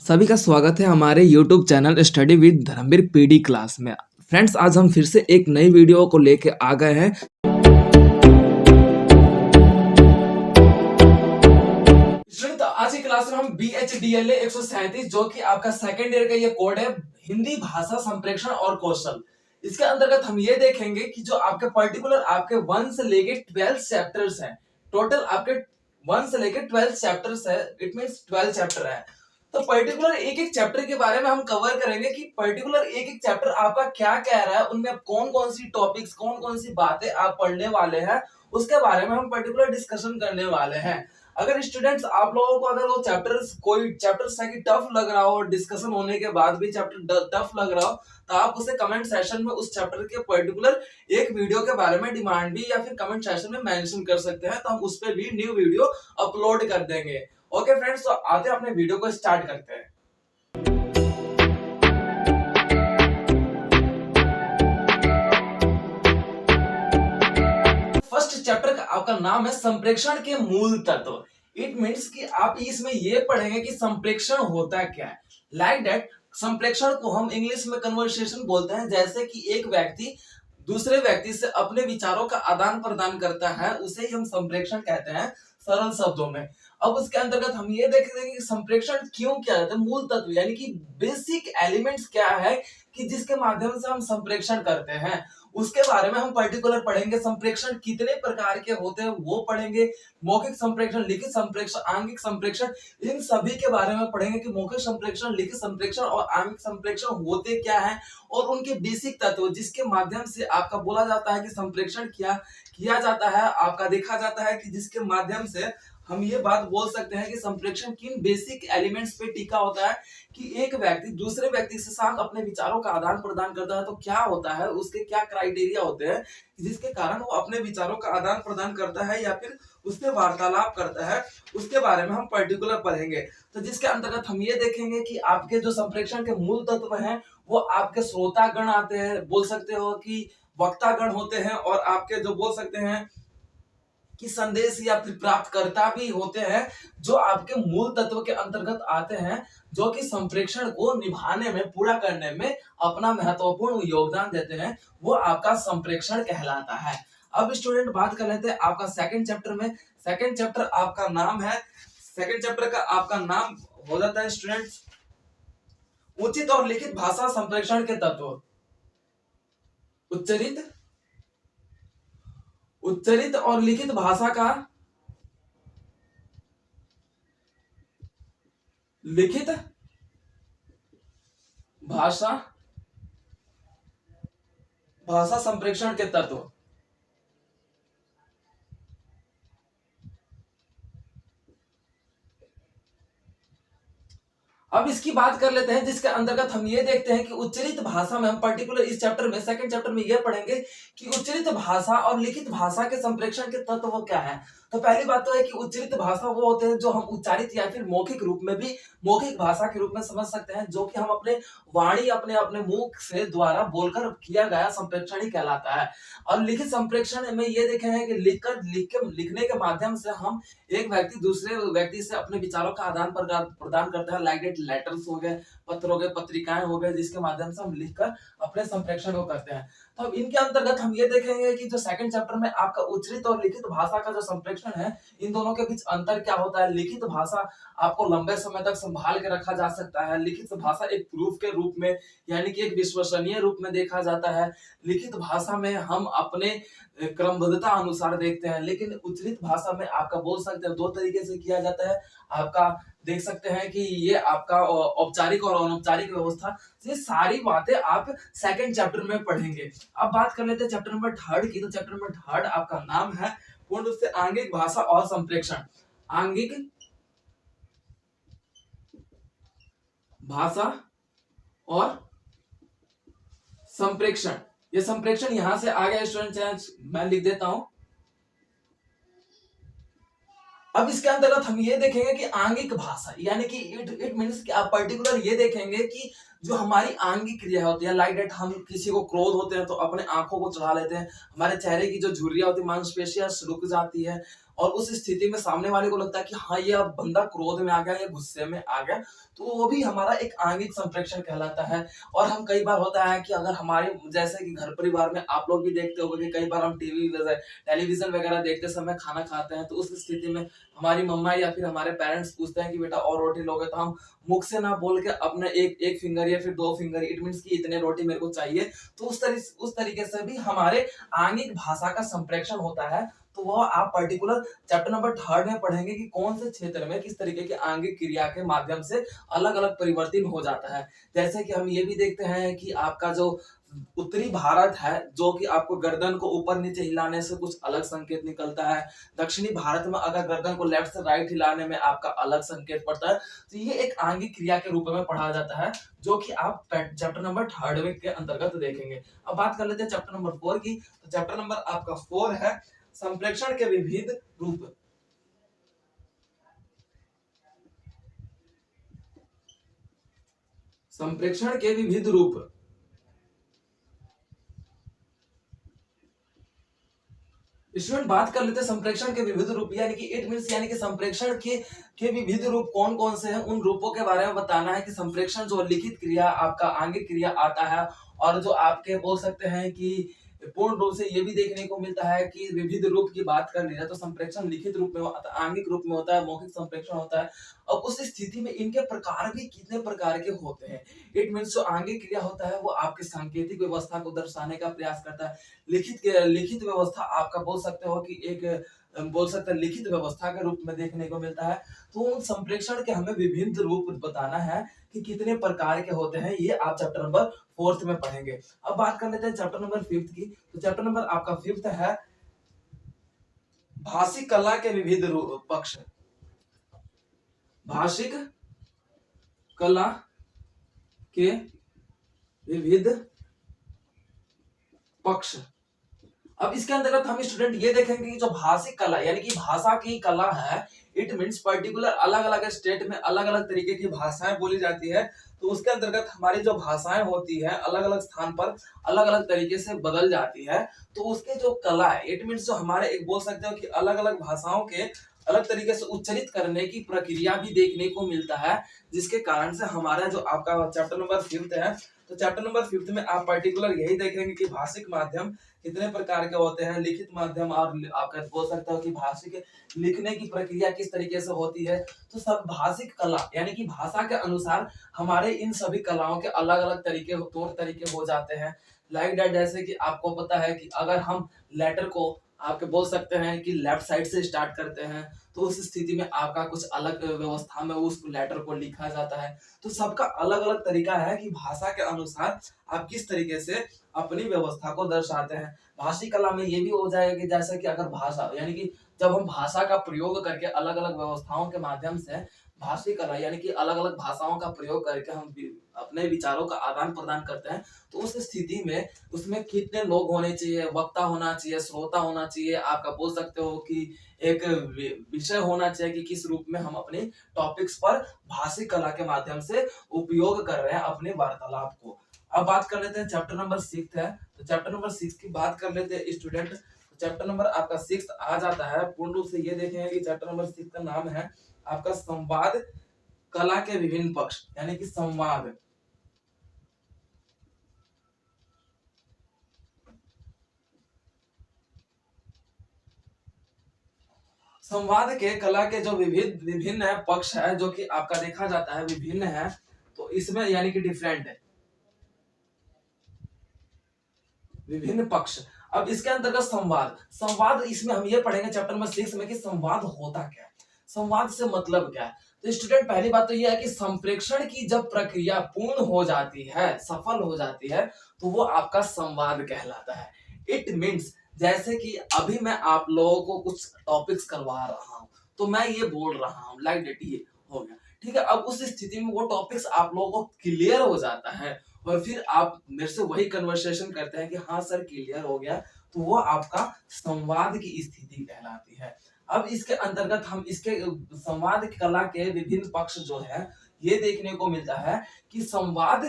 सभी का स्वागत है हमारे YouTube channel study with Dharmveer PD class में। फ्रेंड्स, आज हम फिर से एक नई वीडियो को लेके आ गए हैं। स्टूडेंट, आज की क्लास में हम BHDLA 137 जो कि आपका सेकेंड ईयर का ये कोड है, हिंदी भाषा संप्रेषण और कौशल। इसके अंतर्गत हम ये देखेंगे कि जो आपके पर्टिकुलर आपके 1 से लेके 12 चैप्टर्स हैं, टोटल आपके 1 से लेके 12 चैप्टर्स है, इट मींस 12 चैप्टर है। तो पर्टिकुलर एक एक चैप्टर के बारे में हम कवर करेंगे कि पर्टिकुलर एक एक चैप्टर आपका क्या कह रहा है, उनमें कौन कौन सी टॉपिक्स, कौन कौन सी बातें आप पढ़ने वाले हैं, उसके बारे में हम पर्टिकुलर डिस्कशन करने वाले हैं। अगर स्टूडेंट्स आप लोगों को अगर वो चैप्टर्स, कोई चैप्टर्स है कि टफ लग रहा हो, डिस्कशन होने के बाद भी चैप्टर टफ लग रहा हो, तो आप उसे कमेंट सेशन में उस चैप्टर के पर्टिकुलर एक वीडियो के बारे में डिमांड भी या फिर कमेंट सेशन में मेंशन कर सकते हैं, तो हम उस पर भी न्यू वीडियो अपलोड कर देंगे। ओके फ्रेंड्स, तो आते हैं अपने वीडियो को स्टार्ट करते हैं। फर्स्ट चैप्टर का आपका नाम है संप्रेषण के मूल तत्व। इट मीन्स कि आप इसमें ये पढ़ेंगे कि संप्रेषण होता क्या है। लाइक दैट, संप्रेषण को हम इंग्लिश में कन्वर्सेशन बोलते हैं। जैसे कि एक व्यक्ति दूसरे व्यक्ति से अपने विचारों का आदान प्रदान करता है, उसे ही हम संप्रेषण कहते हैं सरल शब्दों में। अब उसके अंतर्गत हम ये देखेंगे कि संप्रेषण क्यों किया जाता है, मूल तत्व यानी कि बेसिक एलिमेंट्स क्या है कि जिसके माध्यम से हम संप्रेषण करते हैं, उसके बारे में हम पर्टिकुलर पढ़ेंगे। संप्रेषण कितने प्रकार के होते हैं वो पढ़ेंगे। मौखिक संप्रेषण, लिखित संप्रेषण, आंगिक संप्रेषण, इन सभी के बारे में पढ़ेंगे कि मौखिक संप्रेषण, लिखित संप्रेषण और आंगिक संप्रेषण होते क्या है और उनके बेसिक तत्व जिसके माध्यम से आपका बोला जाता है कि संप्रेषण किया जाता है, आपका देखा जाता है कि जिसके माध्यम से हम ये बात बोल सकते हैं कि संप्रेषण किन बेसिक एलिमेंट्स पे टिका होता है कि एक व्यक्ति दूसरे व्यक्ति के साथ अपने विचारों का आदान प्रदान करता है तो क्या होता है, उसके क्या क्राइटेरिया होते हैं जिसके कारण वो अपने विचारों का आदान प्रदान करता है या फिर उससे वार्तालाप करता है, उसके बारे में हम पर्टिकुलर पढ़ेंगे। तो जिसके अंतर्गत हम ये देखेंगे कि आपके जो संप्रेषण के मूल तत्व हैं वो आपके श्रोतागण आते हैं, बोल सकते हो कि वक्तागण होते हैं, और आपके जो बोल सकते हैं कि संदेश या फिर प्राप्तकर्ता भी होते हैं, जो आपके मूल तत्व के अंतर्गत आते हैं, जो कि संप्रेषण को निभाने में, पूरा करने में अपना महत्वपूर्ण योगदान देते हैं। वो आपका संप्रेषण कहलाता है। अब स्टूडेंट बात कर लेते हैं आपका सेकंड चैप्टर में। सेकंड चैप्टर आपका नाम है, सेकंड चैप्टर का आपका नाम हो जाता है स्टूडेंट्स उचित और लिखित भाषा संप्रेषण के तत्व। उच्चरित और लिखित भाषा का, लिखित भाषा संप्रेषण के तत्व। अब इसकी बात कर लेते हैं, जिसके अंतर्गत हम ये देखते हैं कि उच्चरित भाषा में हम पर्टिकुलर इस चैप्टर में, सेकंड चैप्टर में ये पढ़ेंगे कि उच्चरित भाषा और लिखित भाषा के संप्रेषण के तत्व क्या है। तो पहली बात तो है कि उच्चरित भाषा वो होते हैं जो हम उच्चारित या फिर मौखिक रूप में भी, मौखिक भाषा के रूप में समझ सकते हैं, जो कि हम अपने वाणी, अपने अपने मुख से द्वारा बोलकर किया गया संप्रेषण ही कहलाता है। और लिखित संप्रेषण में ये देखे हैं कि लिखने के माध्यम से हम एक व्यक्ति दूसरे व्यक्ति से अपने विचारों का आदान प्रदान करता है। लाइक डेट लेटर्स हो गए, पत्र हो गए, पत्रिकाएं हो गए, जिसके माध्यम से हम लिखकर अपने संप्रेषण को करते हैं। तो अब इनके अंतर्गत हम ये देखेंगे कि जो सेकंड चैप्टर में आपका उच्चरित और लिखित भाषा का जो संप्रेषण है, इन दोनों के बीच अंतर क्या होता है। लिखित भाषा आपको लंबे समय तक संभाल के रखा जा सकता है। लिखित भाषा एक प्रूफ के रूप में यानी कि एक विश्वसनीय रूप में देखा जाता है। लिखित भाषा में हम अपने क्रमबद्धता अनुसार देखते हैं, लेकिन उच्चरित भाषा में आपका बोल सकते हैं दो तरीके से किया जाता है। आपका देख सकते हैं कि ये आपका औपचारिक और अनौपचारिक व्यवस्था, ये सारी बातें आप सेकंड चैप्टर में पढ़ेंगे। अब बात कर लेते हैं चैप्टर नंबर थर्ड की। तो चैप्टर नंबर थर्ड आपका नाम है पूर्ण रूप से आंगिक भाषा और संप्रेषण। आंगिक भाषा और संप्रेषण, ये संप्रेषण यहां से आ गया स्टूडेंट, मैं लिख देता हूं। अब इसके अंतर्गत हम ये देखेंगे कि आंगिक भाषा यानी कि इट मींस कि आप पर्टिकुलर ये देखेंगे कि जो हमारी आंगिक क्रिया होती है, लाइक डेट हम किसी को क्रोध होते हैं तो अपने आंखों को चढ़ा लेते हैं, हमारे चेहरे की जो झुर्रियां होती है, मांसपेशियां रुक जाती है, और उस स्थिति में सामने वाले को लगता है कि हाँ ये अब बंदा क्रोध में आ गया या गुस्से में आ गया, तो वो भी हमारा एक आंगिक संप्रेक्षण कहलाता है। और हम कई बार होता है कि अगर हमारे जैसे कि घर परिवार में आप लोग भी देखते होंगे कि कई बार हम टेलीविजन वगैरह देखते समय खाना खाते हैं, तो उस स्थिति में हमारी मम्मा या फिर हमारे पेरेंट्स पूछते हैं कि बेटा और रोटी लोगे, तो हम मुख से ना बोल के अपने एक फिंगर या फिर 2 फिंगर, इट मीन्स कि इतने रोटी मेरे को चाहिए, तो उस तरीके से भी हमारे आंगिक भाषा का संप्रेक्षण होता है। तो वो आप पर्टिकुलर चैप्टर नंबर 3 में पढ़ेंगे कि कौन से क्षेत्र में किस तरीके की आंगिक क्रिया के माध्यम से अलग अलग परिवर्तन हो जाता है। जैसे कि हम ये भी देखते हैं कि आपका जो उत्तरी भारत है, जो कि आपको गर्दन को ऊपर नीचे हिलाने से कुछ अलग संकेत निकलता है, दक्षिणी भारत में अगर गर्दन को लेफ्ट से राइट हिलाने में आपका अलग संकेत पड़ता है। तो ये एक आंगिक क्रिया के रूप में पढ़ा जाता है, जो कि आप चैप्टर नंबर 3 के अंतर्गत देखेंगे। अब बात कर लेते हैं चैप्टर नंबर 4 की। तो चैप्टर नंबर आपका 4 है संप्रेक्षण के विविध रूप। संप्रेक्षण के विविध रूप। स्टूडेंट बात कर लेते हैं संप्रेक्षण के विविध रूप, यानी कि इट मींस यानी कि संप्रेक्षण के विविध रूप कौन कौन से हैं, उन रूपों के बारे में बताना है कि संप्रेक्षण जो लिखित क्रिया आपका आंगिक क्रिया आता है, और जो आपके बोल सकते हैं कि पूर्ण रूप से ये भी देखने को मिलता है कि विविध रूप की बात कर ली जाए तो संप्रेक्षण लिखित रूप में होता है, आंगिक रूप में होता है, मौखिक संप्रेक्षण होता है। अब उस स्थिति में इनके प्रकार भी कितने प्रकार के होते हैं। इट मीन्स जो आंगिक क्रिया होता है वो आपकी सांकेतिक व्यवस्था को दर्शाने का प्रयास करता है। लिखित व्यवस्था आपका बोल सकते हो कि एक बोल सकते हैं लिखित व्यवस्था के रूप में देखने को मिलता है। तो उन संप्रेक्षण के हमें विभिन्न रूप बताना है कि कितने प्रकार के होते हैं, ये आप चैप्टर नंबर 4 में पढ़ेंगे। अब बात कर लेते हैं चैप्टर नंबर 5 की। तो चैप्टर नंबर आपका 5 है भाषिक कला के विविध पक्ष। भाषिक कला के विविध पक्ष। अब इसके अंतर्गत हम स्टूडेंट ये देखेंगे कि जो भाषिक कला यानी कि भाषा की कला है, इट मीन्स पर्टिकुलर अलग अलग स्टेट में अलग अलग तरीके की भाषाएं बोली जाती है। तो उसके अंतर्गत हमारी जो भाषाएं होती है अलग अलग स्थान पर अलग अलग तरीके से बदल जाती है। तो उसके जो कला है, इट मीन्स जो हमारे एक बोल सकते हो कि अलग अलग भाषाओं के अलग तरीके से उच्चारित करने की प्रक्रिया भी देखने को मिलता है, जिसके कारण से हमारा जो आपका चैप्टर नंबर 5 है, तो चैप्टर नंबर 5 में आप पर्टिकुलर यही देखेंगे कि भाषिक माध्यम कितने प्रकार के होते हैं, लिखित माध्यम, और आप बोल सकते हो कि भाषिक लिखने की प्रक्रिया किस तरीके से होती है। तो सब भाषिक कला यानी कि भाषा के अनुसार हमारे इन सभी कलाओं के अलग अलग तौर तरीके हो जाते हैं। लाइक दैट, जैसे कि आपको पता है कि अगर हम लेटर को आपके बोल सकते हैं कि लेफ्ट साइड से स्टार्ट करते हैं, तो उस स्थिति में आपका कुछ अलग व्यवस्था में उस लेटर को लिखा जाता है। तो सबका अलग अलग तरीका है कि भाषा के अनुसार आप किस तरीके से अपनी व्यवस्था को दर्शाते हैं। भाषिक कला में ये भी हो जाएगा कि जैसे कि अगर भाषा यानी कि जब हम भाषा का प्रयोग करके अलग अलग व्यवस्थाओं के माध्यम से भाषिक कला यानी कि अलग अलग भाषाओं का प्रयोग करके हम अपने विचारों का आदान प्रदान करते हैं, तो उस स्थिति में उसमें कितने लोग होने चाहिए, वक्ता होना चाहिए, श्रोता होना चाहिए, आपका बोल सकते हो कि एक विषय होना चाहिए कि किस रूप में हम अपने टॉपिक्स पर भाषिक कला के माध्यम से उपयोग कर रहे हैं अपने वार्तालाप को। अब बात कर लेते हैं चैप्टर नंबर 6 है। तो चैप्टर नंबर 6 की बात कर लेते हैं स्टूडेंट। चैप्टर नंबर आपका 6 आ जाता है, पूर्ण रूप से ये देखेंगे कि चैप्टर नंबर 6 का नाम है आपका संवाद कला के विभिन्न पक्ष, यानी कि संवाद। संवाद के कला के जो विभिन्न पक्ष है, जो कि आपका देखा जाता है विभिन्न है, तो इसमें यानी कि डिफरेंट है, विभिन्न पक्ष। अब इसके अंतर्गत संवाद इसमें हम ये पढ़ेंगे चैप्टर नंबर 6 में कि संवाद होता क्या है, संवाद से मतलब क्या है। तो स्टूडेंट पहली बात तो यह है कि संप्रेक्षण की जब प्रक्रिया पूर्ण हो जाती है, सफल हो जाती है, तो वो आपका संवाद कहलाता है। इट मीन्स जैसे कि अभी मैं आप लोगों को कुछ टॉपिक्स करवा रहा हूं, तो मैं ये बोल रहा हूं लाइक दैट, ये हो गया ठीक है। अब उस स्थिति में वो टॉपिक्स आप लोगों को क्लियर हो जाता है, और फिर आप मेरे से वही कन्वर्सेशन करते हैं कि हाँ सर क्लियर हो गया, तो वो आपका संवाद की स्थिति कहलाती है। अब इसके अंतर्गत हम इसके संवाद कला के विभिन्न पक्ष जो है ये देखने को मिलता है कि संवाद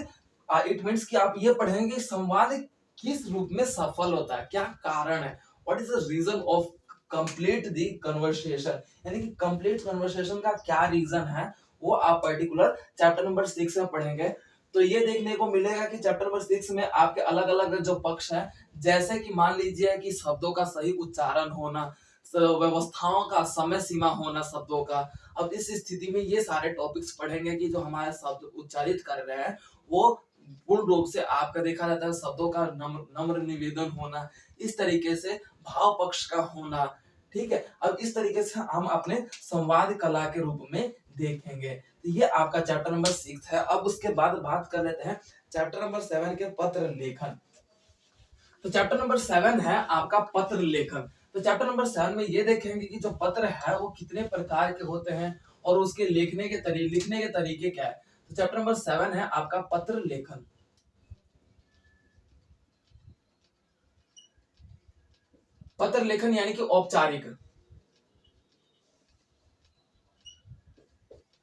इट मीन्स कि आप ये पढ़ेंगे संवाद किस रूप में सफल होता है, क्या कारण है, what is the reason of complete the conversation, यानी कि कंप्लीट कन्वर्सेशन का क्या रीजन है वो आप पर्टिकुलर चैप्टर नंबर 6 में पढ़ेंगे। तो ये देखने को मिलेगा कि चैप्टर नंबर 6 में आपके अलग अलग जो पक्ष हैं, जैसे कि मान लीजिए कि शब्दों का सही उच्चारण होना, व्यवस्थाओं का समय सीमा होना शब्दों का। अब इस स्थिति में ये सारे टॉपिक्स पढ़ेंगे कि जो हमारे शब्द उच्चारित कर रहे हैं वो पूर्ण रूप से आपका देखा जाता है शब्दों का नम्र निवेदन होना, इस तरीके से भाव पक्ष का होना। ठीक है, अब इस तरीके से हम अपने संवाद कला के रूप में देखेंगे। तो ये आपका चैप्टर नंबर 6 है। अब उसके बाद बात कर लेते हैं चैप्टर नंबर 7 के पत्र लेखन। तो चैप्टर नंबर 7 है आपका पत्र लेखन। तो चैप्टर नंबर 7 में ये देखेंगे कि जो पत्र है वो कितने प्रकार के होते हैं और उसके लिखने के तरीके क्या है। तो चैप्टर नंबर 7 है आपका पत्र लेखन। पत्र लेखन यानी कि औपचारिक,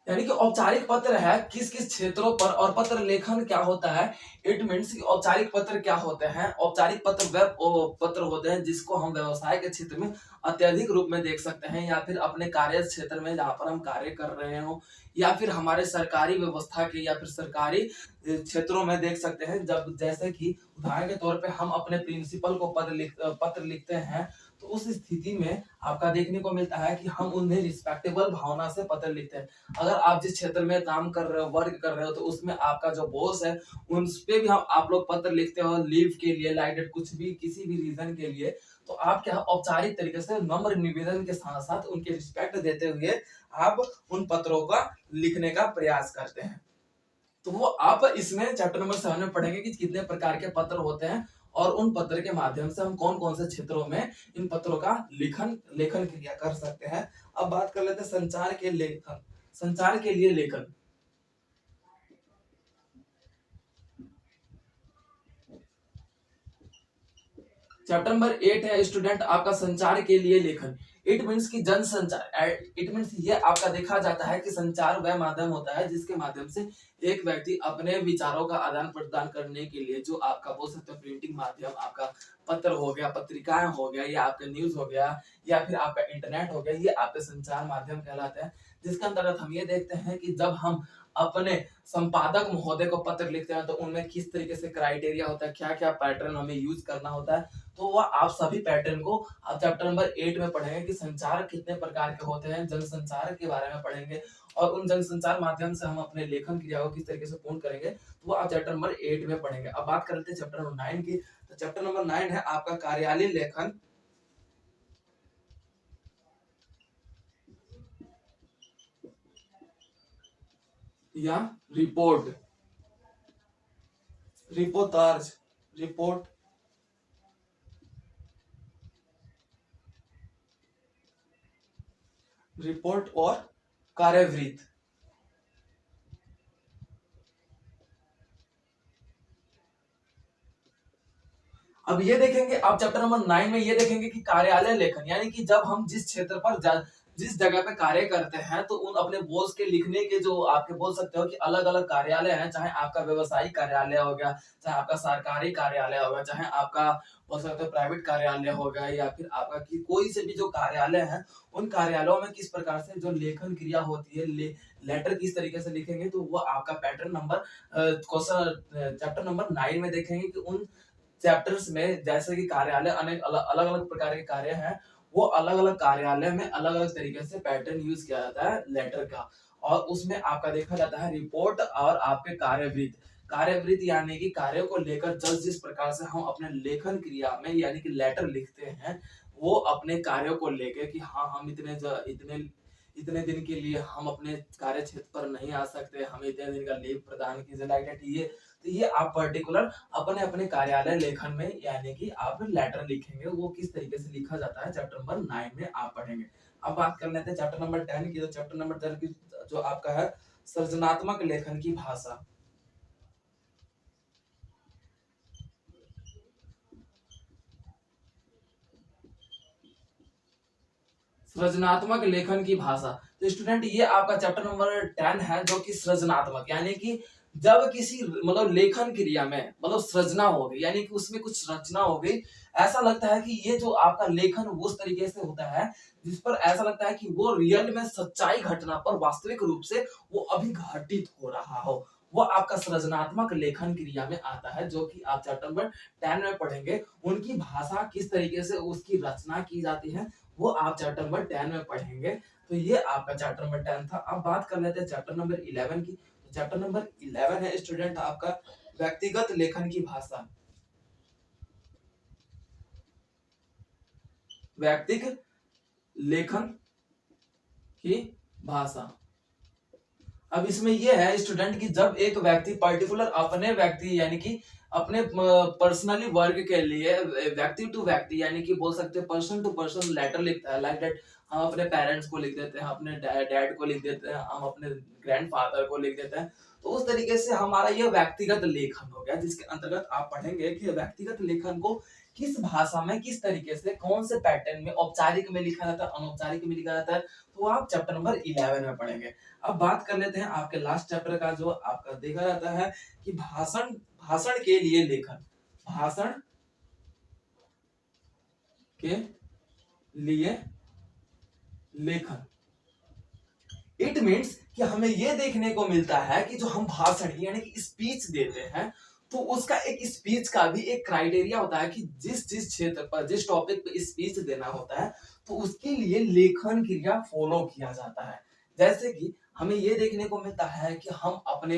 यानी कि औपचारिक पत्र है किस किस क्षेत्रों पर। और पत्र लेखन क्या होता है, इट मीन्स कि औपचारिक पत्र क्या होते हैं। औपचारिक पत्र वह पत्र होते हैं जिसको हम व्यवसाय के क्षेत्र में अत्यधिक रूप में देख सकते हैं, या फिर अपने कार्य क्षेत्र में जहां पर हम कार्य कर रहे हो, या फिर हमारे सरकारी व्यवस्था के या फिर सरकारी क्षेत्रों में देख सकते हैं। जब जैसे कि उदाहरण के तौर पे हम अपने प्रिंसिपल को पत्र लिखते हैं, तो उस स्थिति में आपका देखने को मिलता है कि हम उन्हें रिस्पेक्टेबल भावना से पत्र लिखते हैं। अगर आप जिस क्षेत्र में काम कर रहे हो, वर्क कर रहे हो, तो उसमें आपका जो बॉस है उन पे भी हम आप लोग पत्र लिखते हो लीव के लिए, लाइक दैट कुछ भी किसी भी रीजन के लिए। तो आप क्या औपचारिक तरीके से नम्र निवेदन के साथ साथ उनके रिस्पेक्ट देते हुए आप उन पत्रों का लिखने का प्रयास करते हैं। तो वो आप इसमें चैप्टर नंबर 7 में पढ़ेंगे कि कितने प्रकार के पत्र होते हैं और उन पत्र के माध्यम से हम कौन कौन से क्षेत्रों में इन पत्रों का लेखन क्रिया कर सकते हैं। अब बात कर लेते हैं संचार के लेखन, संचार के लिए लेखन। चैप्टर नंबर 8 है स्टूडेंट आपका संचार के लिए लेखन। इट मीन्स की जन संचार, इट मीन्स ये आपका देखा जाता है कि संचार वह माध्यम होता है जिसके माध्यम से एक व्यक्ति अपने विचारों का आदान प्रदान करने के लिए, जो आपका बोल सकते हो प्रिंटिंग माध्यम, आपका पत्र हो गया, पत्रिकाएं हो गया, या आपका न्यूज हो गया, या फिर आपका इंटरनेट हो गया, ये आपके संचार माध्यम कहलाते हैं। जिसके अंतर्गत हम ये देखते हैं कि जब हम अपने संपादक महोदय को पत्र लिखते हैं तो उनमें किस तरीके से क्राइटेरिया होता है, क्या क्या पैटर्न हमें यूज करना होता है। तो वह आप सभी पैटर्न को आप चैप्टर नंबर 8 में पढ़ेंगे कि संचार कितने प्रकार के होते हैं, जनसंचार के बारे में पढ़ेंगे और उन जनसंचार माध्यम से हम अपने लेखन क्रिया को किस तरीके से पूर्ण करेंगे, तो वो आप चैप्टर नंबर 8 में पढ़ेंगे। अब बात कर लेते हैं चैप्टर नंबर 9 की। तो चैप्टर नंबर 9 है आपका कार्यालय लेखन या रिपोर्ट, रिपोर्टाज, रिपोर्ट, रिपोर्ट और कार्यवृत्त। अब ये देखेंगे आप चैप्टर नंबर 9 में ये देखेंगे कि कार्यालय लेखन, यानी कि जब हम जिस क्षेत्र पर जिस जगह पे कार्य करते हैं तो उन अपने बॉस के लिखने के जो आपके बोल सकते हो कि अलग अलग कार्यालय हैं, चाहे आपका व्यवसायिक कार्यालय हो गया, चाहे आपका सरकारी कार्यालय होगा, चाहे आपका बोल सकते हो प्राइवेट कार्यालय हो गया, या फिर आपका की कोई से भी जो कार्यालय है, उन कार्यालयों में किस प्रकार से जो लेखन क्रिया होती है, लेटर किस तरीके से लिखेंगे, तो वो आपका pattern number question chapter number 9 में देखेंगे कि उन चैप्टर्स में जैसे कि कार्यालय अनेक अलग अलग प्रकार के कार्य हैं, वो अलग अलग कार्यालय में अलग अलग तरीके से पैटर्न यूज किया जाता है लेटर का। और उसमें आपका देखा जाता है रिपोर्ट और आपके कार्यवृत्त। कार्यवृत्त यानी कि कार्यों को लेकर जिस प्रकार से हम अपने लेखन क्रिया में यानी कि लेटर लिखते हैं, वो अपने कार्यों को लेके कि हाँ हम इतने इतने दिन के लिए हम अपने कार्य क्षेत्र पर नहीं आ सकते, हमें इतने दिन का लीव प्रदान कीजिए, लाइक दैट। ये आप पर्टिकुलर अपने अपने कार्यालय लेखन में यानी कि आप लेटर लिखेंगे, वो किस तरीके से लिखा जाता है चैप्टर नंबर 9 में आप पढ़ेंगे। अब बात कर लेते हैं चैप्टर नंबर 10 की। तो चैप्टर नंबर 10 की जो आपका है सृजनात्मक लेखन की भाषा। सृजनात्मक लेखन की भाषा। तो स्टूडेंट ये आपका चैप्टर नंबर 10 है जो कि सृजनात्मक यानी कि जब किसी मतलब लेखन क्रिया में मतलब सृजना हो गई, यानी कि उसमें कुछ रचना हो गई, ऐसा लगता है कि ये जो आपका लेखन उस तरीके से होता है जिस पर ऐसा लगता है कि वो रियल में सच्चाई घटना पर वास्तविक रूप से वो अभी घटित हो रहा हो, वो आपका सृजनात्मक लेखन क्रिया में आता है, जो कि आप चैप्टर नंबर 10 में पढ़ेंगे। उनकी भाषा किस तरीके से उसकी रचना की जाती है वो आप चैप्टर नंबर 10 में पढ़ेंगे। तो ये आपका चैप्टर नंबर 10 था। अब बात कर लेते हैं चैप्टर नंबर 11 की। चैप्टर नंबर 11 है स्टूडेंट आपका व्यक्तिगत लेखन की भाषा। व्यक्तिगत लेखन की भाषा। अब इसमें यह है स्टूडेंट कि जब एक व्यक्ति पर्टिकुलर अपने व्यक्ति यानी कि अपने पर्सनली वर्क के लिए व्यक्ति टू व्यक्ति यानी कि बोल सकते हैं पर्सन टू पर्सन लेटर लिखता है, लाइक दैट हम अपने पेरेंट्स को लिख देते हैं, अपने डैड को लिख देते हैं, हम अपने ग्रैंडफादर को लिख देते हैं। तो उस तरीके से हमारा यह व्यक्तिगत लेखन हो गया, जिसके अंतर्गत आप पढ़ेंगे कि व्यक्तिगत लेखन को किस भाषा में किस तरीके से कौन से पैटर्न में औपचारिक में लिखा जाता है, अनौपचारिक में लिखा जाता है, तो आप चैप्टर नंबर 11 में पढ़ेंगे। अब बात कर लेते हैं आपके लास्ट चैप्टर का, जो आपका देखा जाता है कि भाषण भाषण के लिए लेखन। भाषण के लिए लेखन। इट मीन्स कि हमें यह देखने को मिलता है कि जो हम भाषण यानी कि स्पीच देते हैं, तो उसका एक स्पीच का भी एक क्राइटेरिया होता है कि जिस जिस क्षेत्र पर जिस टॉपिक पे स्पीच देना होता है तो उसके लिए लेखन क्रिया फॉलो किया जाता है। जैसे कि हमें ये देखने को मिलता है कि हम अपने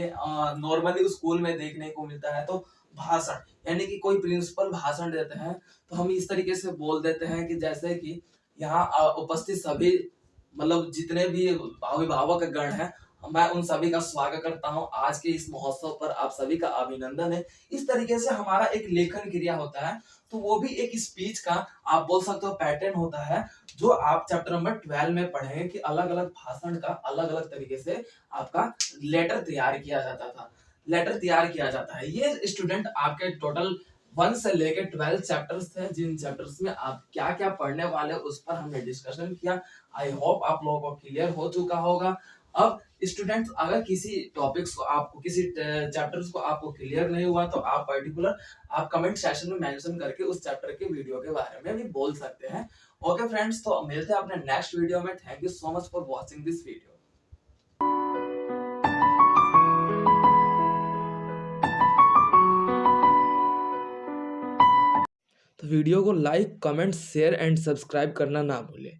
नॉर्मली स्कूल में देखने को मिलता है, तो भाषण यानी कि कोई प्रिंसिपल भाषण देते हैं तो हम इस तरीके से बोल देते हैं कि जैसे कि यहाँ उपस्थित सभी मतलब जितने भी अभिभावक गण हैं, मैं उन सभी का स्वागत करता हूं आज के इस महोत्सव पर, आप सभी का अभिनंदन है। इस तरीके से हमारा एक लेखन क्रिया होता है, तो वो भी एक स्पीच का आप बोल सकते हो पैटर्न होता है, जो आप चैप्टर नंबर 12 में पढ़ेंगे कि अलग अलग भाषण का अलग अलग तरीके से आपका लेटर तैयार किया जाता था, लेटर तैयार किया जाता है। ये स्टूडेंट आपके टोटल 1 से लेकर 12 चैप्टर्स थे, जिन चैप्टर्स में आप क्या क्या पढ़ने वाले उस पर हमने डिस्कशन किया। आई होप आप लोगों को क्लियर हो चुका होगा। अब स्टूडेंट्स अगर किसी टॉपिक्स को आपको किसी चैप्टर्स को आपको क्लियर नहीं हुआ तो आप पर्टिकुलर आप कमेंट सेक्शन में मेंशन करके उस चैप्टर के वीडियो के बारे में भी बोल सकते हैं। ओके फ्रेंड्स, तो मिलते हैं अपने नेक्स्ट वीडियो में। Thank you so much for watching this video. तो वीडियो को like, comment, share and subscribe करना ना भूलें।